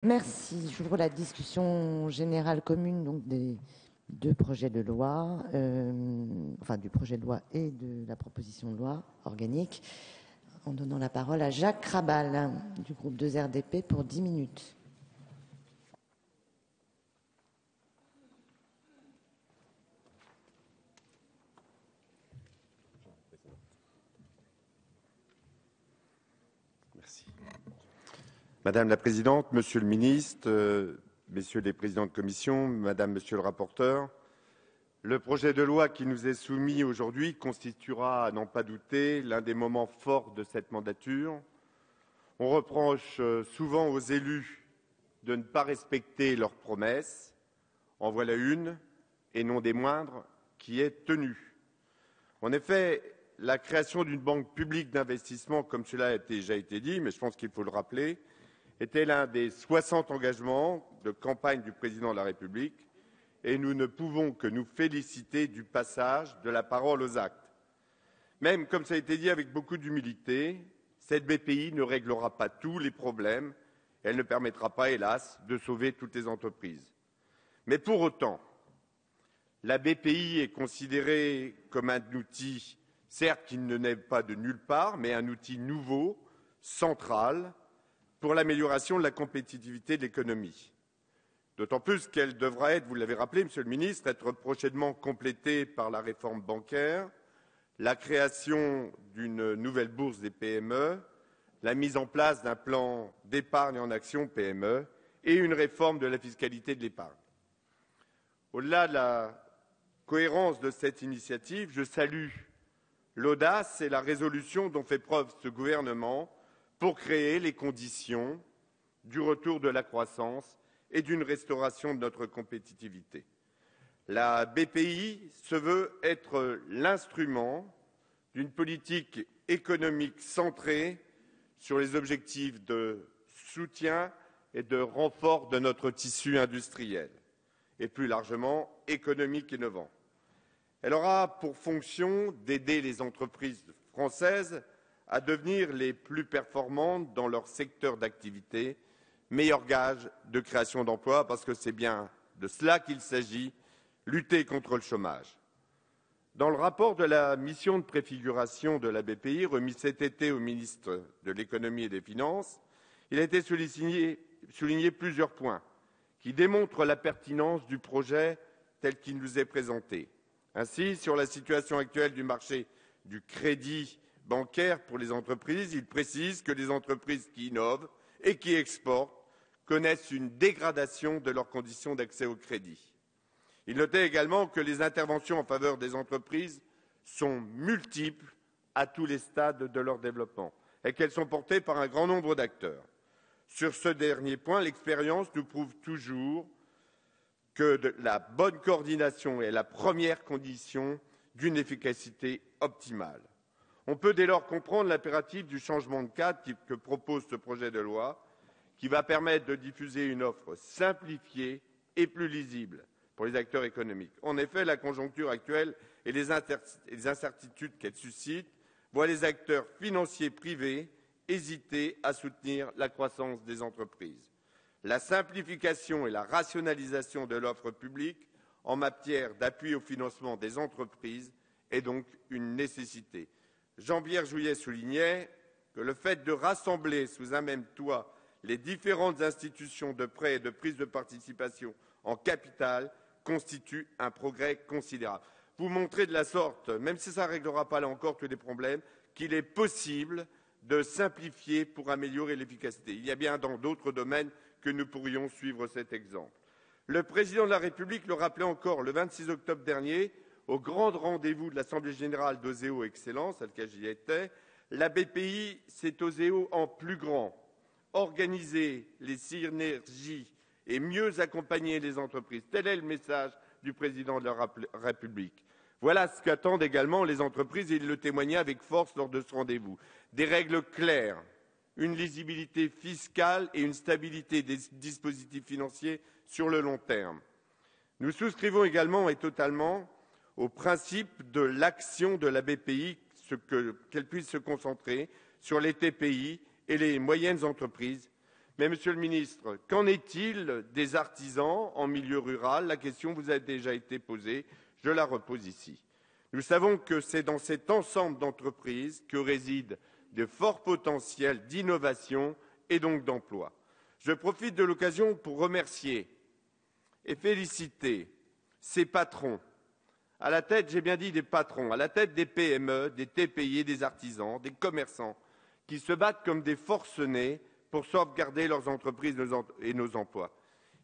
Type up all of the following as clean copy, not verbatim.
Merci. J'ouvre la discussion générale commune donc des deux projets de loi, enfin du projet de loi et de la proposition de loi organique, en donnant la parole à Jacques Krabal du groupe 2RDP pour 10 minutes. Merci. Madame la Présidente, Monsieur le Ministre, Messieurs les Présidents de Commission, Madame, Monsieur le rapporteur, le projet de loi qui nous est soumis aujourd'hui constituera, à n'en pas douter, l'un des moments forts de cette mandature. On reproche souvent aux élus de ne pas respecter leurs promesses. En voilà une, et non des moindres, qui est tenue. En effet, la création d'une banque publique d'investissement, comme cela a déjà été dit, mais je pense qu'il faut le rappeler, était l'un des 60 engagements de campagne du président de la République, et nous ne pouvons que nous féliciter du passage de la parole aux actes. Même, comme ça a été dit avec beaucoup d'humilité, cette BPI ne réglera pas tous les problèmes, elle ne permettra pas, hélas, de sauver toutes les entreprises. Mais pour autant, la BPI est considérée comme un outil, certes qui ne naît pas de nulle part, mais un outil nouveau, central, pour l'amélioration de la compétitivité de l'économie. D'autant plus qu'elle devra être, vous l'avez rappelé, Monsieur le Ministre, être prochainement complétée par la réforme bancaire, la création d'une nouvelle bourse des PME, la mise en place d'un plan d'épargne en action PME et une réforme de la fiscalité de l'épargne. Au-delà de la cohérence de cette initiative, je salue l'audace et la résolution dont fait preuve ce gouvernement pour créer les conditions du retour de la croissance et d'une restauration de notre compétitivité. La BPI se veut être l'instrument d'une politique économique centrée sur les objectifs de soutien et de renfort de notre tissu industriel et plus largement économique innovant. Elle aura pour fonction d'aider les entreprises françaises à devenir les plus performantes dans leur secteur d'activité, meilleur gage de création d'emplois, parce que c'est bien de cela qu'il s'agit, lutter contre le chômage. Dans le rapport de la mission de préfiguration de la BPI, remis cet été au ministre de l'Économie et des Finances, il a été souligné plusieurs points qui démontrent la pertinence du projet tel qu'il nous est présenté. Ainsi, sur la situation actuelle du marché du crédit bancaire pour les entreprises, il précise que les entreprises qui innovent et qui exportent connaissent une dégradation de leurs conditions d'accès au crédit. Il notait également que les interventions en faveur des entreprises sont multiples à tous les stades de leur développement et qu'elles sont portées par un grand nombre d'acteurs. Sur ce dernier point, l'expérience nous prouve toujours que la bonne coordination est la première condition d'une efficacité optimale. On peut dès lors comprendre l'impératif du changement de cadre que propose ce projet de loi, qui va permettre de diffuser une offre simplifiée et plus lisible pour les acteurs économiques. En effet, la conjoncture actuelle et les incertitudes qu'elle suscite voient les acteurs financiers privés hésiter à soutenir la croissance des entreprises. La simplification et la rationalisation de l'offre publique en matière d'appui au financement des entreprises est donc une nécessité. Jean-Pierre Jouyet soulignait que le fait de rassembler sous un même toit les différentes institutions de prêt et de prise de participation en capital constitue un progrès considérable. Vous montrez de la sorte, même si ça ne réglera pas là encore tous les problèmes, qu'il est possible de simplifier pour améliorer l'efficacité. Il y a bien dans d'autres domaines que nous pourrions suivre cet exemple. Le président de la République le rappelait encore le 26 octobre dernier, au grand rendez-vous de l'Assemblée générale d'Oseo Excellence, à laquelle j'y étais, la BPI, c'est Oseo en plus grand. Organiser les synergies et mieux accompagner les entreprises. Tel est le message du président de la République. Voilà ce qu'attendent également les entreprises et il le témoignait avec force lors de ce rendez-vous. Des règles claires, une lisibilité fiscale et une stabilité des dispositifs financiers sur le long terme. Nous souscrivons également et totalement au principe de l'action de la BPI, qu'elle puisse se concentrer sur les TPI et les moyennes entreprises, Mais, Monsieur le Ministre, qu'en est-il des artisans en milieu rural? La question vous a déjà été posée, je la repose ici. Nous savons que c'est dans cet ensemble d'entreprises que résident de forts potentiels d'innovation et donc d'emploi. Je profite de l'occasion pour remercier et féliciter ces patrons, à la tête, j'ai bien dit des patrons, à la tête des PME, des TPI, des artisans, des commerçants, qui se battent comme des forcenés pour sauvegarder leurs entreprises et nos emplois.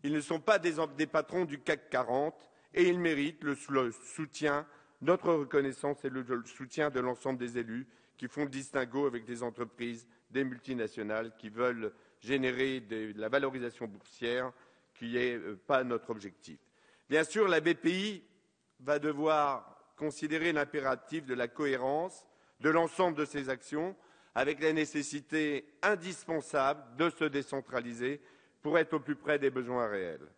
Ils ne sont pas des patrons du CAC 40 et ils méritent le soutien, notre reconnaissance et le soutien de l'ensemble des élus qui font le distinguo avec des entreprises, des multinationales qui veulent générer de la valorisation boursière qui n'est pas notre objectif. Bien sûr, la BPI va devoir considérer l'impératif de la cohérence de l'ensemble de ses actions avec la nécessité indispensable de se décentraliser pour être au plus près des besoins réels.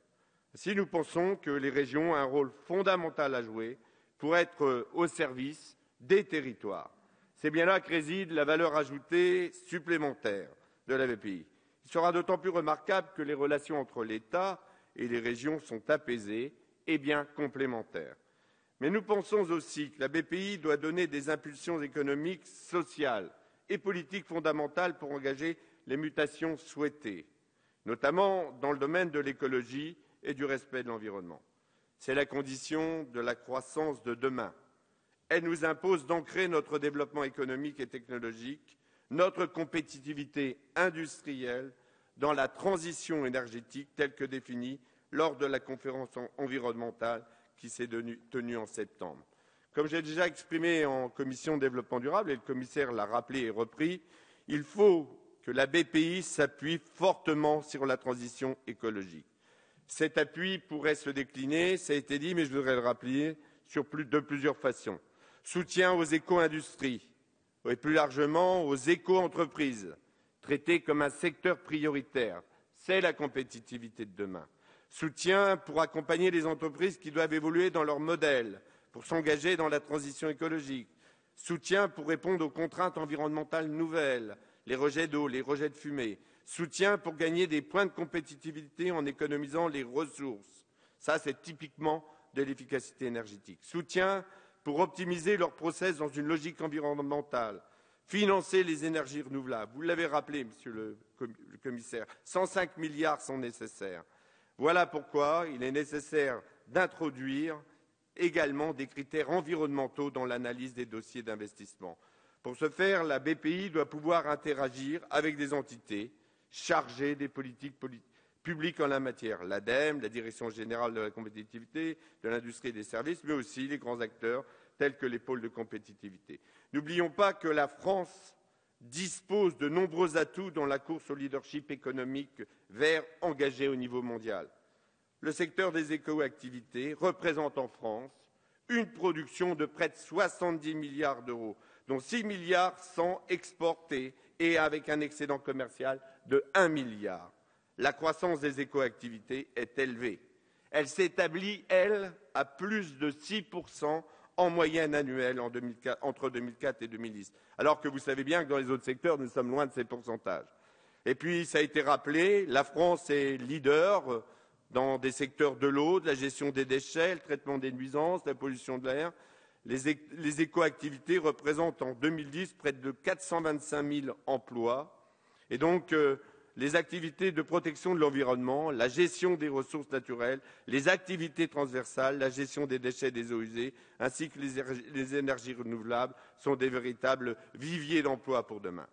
Si nous pensons que les régions ont un rôle fondamental à jouer pour être au service des territoires, c'est bien là que réside la valeur ajoutée supplémentaire de la BPI. Il sera d'autant plus remarquable que les relations entre l'État et les régions sont apaisées et bien complémentaires. Mais nous pensons aussi que la BPI doit donner des impulsions économiques, sociales et politiques fondamentales pour engager les mutations souhaitées, notamment dans le domaine de l'écologie et du respect de l'environnement. C'est la condition de la croissance de demain. Elle nous impose d'ancrer notre développement économique et technologique, notre compétitivité industrielle dans la transition énergétique telle que définie lors de la conférence environnementale qui s'est tenue en septembre. Comme j'ai déjà exprimé en commission développement durable, et le commissaire l'a rappelé et repris, il faut que la BPI s'appuie fortement sur la transition écologique. Cet appui pourrait se décliner, ça a été dit, mais je voudrais le rappeler, de plusieurs façons. Soutien aux éco-industries, et plus largement aux éco-entreprises, traitées comme un secteur prioritaire. C'est la compétitivité de demain. Soutien pour accompagner les entreprises qui doivent évoluer dans leur modèle, pour s'engager dans la transition écologique. Soutien pour répondre aux contraintes environnementales nouvelles, les rejets d'eau, les rejets de fumée. Soutien pour gagner des points de compétitivité en économisant les ressources. Ça, c'est typiquement de l'efficacité énergétique. Soutien pour optimiser leurs process dans une logique environnementale. Financer les énergies renouvelables. Vous l'avez rappelé, Monsieur le Commissaire, 105 milliards sont nécessaires. Voilà pourquoi il est nécessaire d'introduire également des critères environnementaux dans l'analyse des dossiers d'investissement. Pour ce faire, la BPI doit pouvoir interagir avec des entités chargées des politiques publiques en la matière, l'ADEME, la Direction générale de la compétitivité, de l'industrie et des services, mais aussi les grands acteurs tels que les pôles de compétitivité. N'oublions pas que la France dispose de nombreux atouts dans la course au leadership économique vert engagé au niveau mondial. Le secteur des éco-activités représente en France une production de près de 70 milliards d'euros, dont 6 milliards sont exportés et avec un excédent commercial de 1 milliard. La croissance des éco-activités est élevée. Elle s'établit, elle, à plus de 6% en moyenne annuelle entre 2004 et 2010. Alors que vous savez bien que dans les autres secteurs, nous sommes loin de ces pourcentages. Et puis, ça a été rappelé, la France est leader dans des secteurs de l'eau, de la gestion des déchets, le traitement des nuisances, la pollution de l'air. Les éco-activités représentent en 2010 près de 425 000 emplois. Et donc, les activités de protection de l'environnement, la gestion des ressources naturelles, les activités transversales, la gestion des déchets et des eaux usées, ainsi que les énergies renouvelables sont des véritables viviers d'emplois pour demain.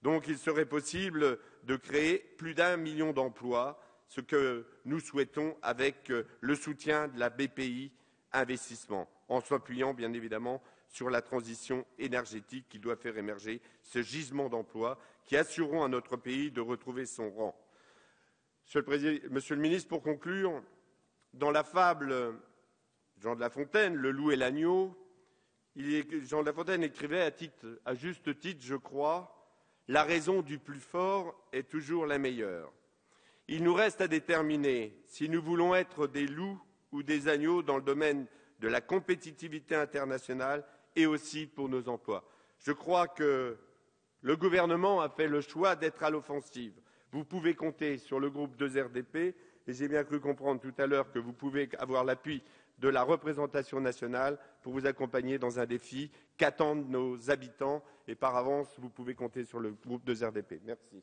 Donc il serait possible de créer plus d'1 million d'emplois, ce que nous souhaitons avec le soutien de la BPI Investissement, en s'appuyant bien évidemment sur la transition énergétique qui doit faire émerger ce gisement d'emplois qui assureront à notre pays de retrouver son rang. Monsieur le Ministre, pour conclure, dans la fable Jean de La Fontaine, Le loup et l'agneau, Jean de La Fontaine écrivait à juste titre, je crois, « La raison du plus fort est toujours la meilleure ». Il nous reste à déterminer si nous voulons être des loups ou des agneaux dans le domaine de la compétitivité internationale et aussi pour nos emplois. Je crois que le gouvernement a fait le choix d'être à l'offensive. Vous pouvez compter sur le groupe 2RDP et j'ai bien cru comprendre tout à l'heure que vous pouvez avoir l'appui de la représentation nationale pour vous accompagner dans un défi qu'attendent nos habitants. Et par avance, vous pouvez compter sur le groupe 2RDP. Merci.